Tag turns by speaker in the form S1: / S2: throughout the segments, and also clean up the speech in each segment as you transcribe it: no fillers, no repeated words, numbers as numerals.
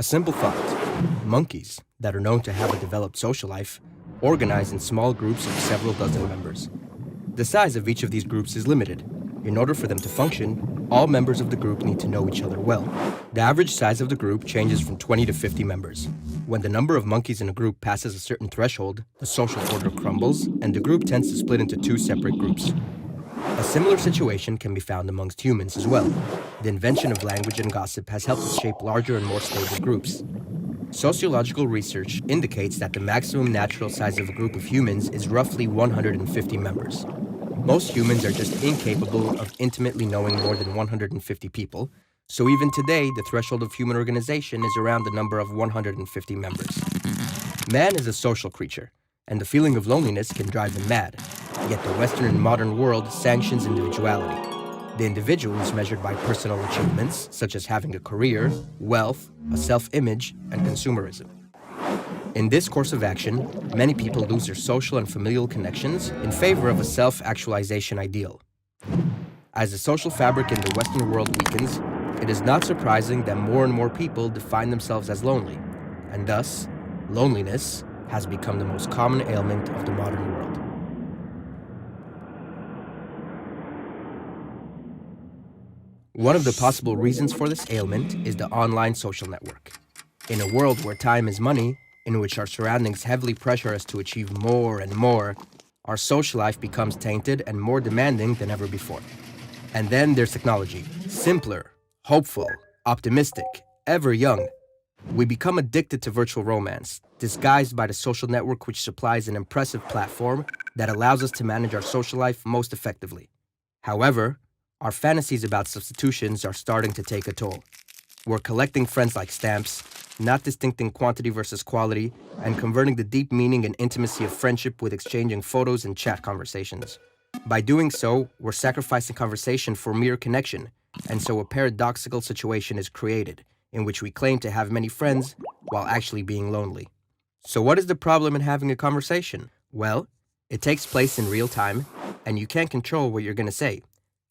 S1: A simple thought. Monkeys, that are known to have a developed social life, organize in small groups of several dozen members. The size of each of these groups is limited. In order for them to function, all members of the group need to know each other well. The average size of the group changes from 20 to 50 members. When the number of monkeys in a group passes a certain threshold, the social order crumbles, and the group tends to split into two separate groups. A similar situation can be found amongst humans as well. The invention of language and gossip has helped us shape larger and more stable groups. Sociological research indicates that the maximum natural size of a group of humans is roughly 150 members. Most humans are just incapable of intimately knowing more than 150 people, so even today, the threshold of human organization is around the number of 150 members. Man is a social creature, and the feeling of loneliness can drive him mad. Yet the Western and modern world sanctions individuality. The individual is measured by personal achievements, such as having a career, wealth, a self-image, and consumerism. In this course of action, many people lose their social and familial connections in favor of a self-actualization ideal. As the social fabric in the Western world weakens, it is not surprising that more and more people define themselves as lonely, and thus, loneliness has become the most common ailment of the modern world. One of the possible reasons for this ailment is the online social network. In a world where time is money, in which our surroundings heavily pressure us to achieve more and more, our social life becomes tainted and more demanding than ever before. And then there's technology. Simpler, hopeful, optimistic, ever young. We become addicted to virtual romance, disguised by the social network which supplies an impressive platform that allows us to manage our social life most effectively. However, our fantasies about substitutions are starting to take a toll. We're collecting friends like stamps, not distincting quantity versus quality, and converting the deep meaning and intimacy of friendship with exchanging photos and chat conversations. By doing so, we're sacrificing conversation for mere connection, and so a paradoxical situation is created, in which we claim to have many friends while actually being lonely. So what is the problem in having a conversation? Well, it takes place in real time, and you can't control what you're going to say.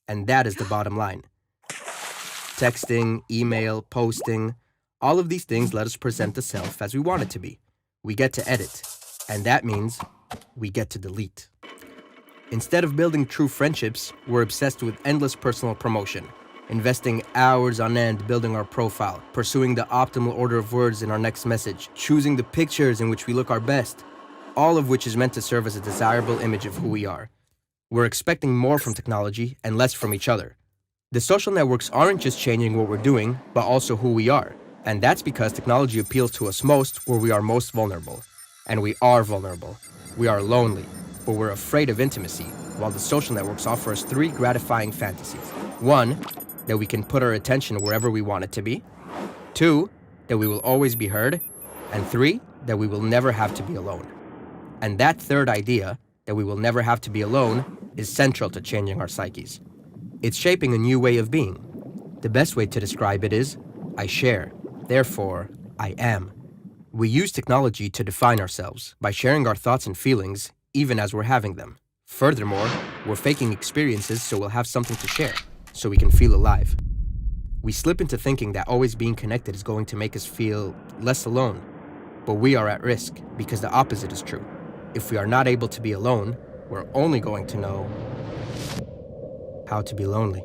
S1: And that is the bottom line. Texting, email, posting, all of these things let us present the self as we want it to be. We get to edit, and that means we get to delete. Instead of building true friendships, we're obsessed with endless personal promotion, investing hours on end building our profile, pursuing the optimal order of words in our next message, choosing the pictures in which we look our best, all of which is meant to serve as a desirable image of who we are. We're expecting more from technology and less from each other. The social networks aren't just changing what we're doing, but also who we are. And that's because technology appeals to us most where we are most vulnerable. And we are vulnerable. We are lonely, but we're afraid of intimacy, while the social networks offer us three gratifying fantasies. One, that we can put our attention wherever we want it to be. Two, that we will always be heard. And three, that we will never have to be alone. And that third idea, that we will never have to be alone, is central to changing our psyches. It's shaping a new way of being. The best way to describe it is, I share, therefore, I am. We use technology to define ourselves by sharing our thoughts and feelings, even as we're having them. Furthermore, we're faking experiences so we'll have something to share, so we can feel alive. We slip into thinking that always being connected is going to make us feel less alone. But we are at risk because the opposite is true. If we are not able to be alone, we're only going to know how to be lonely.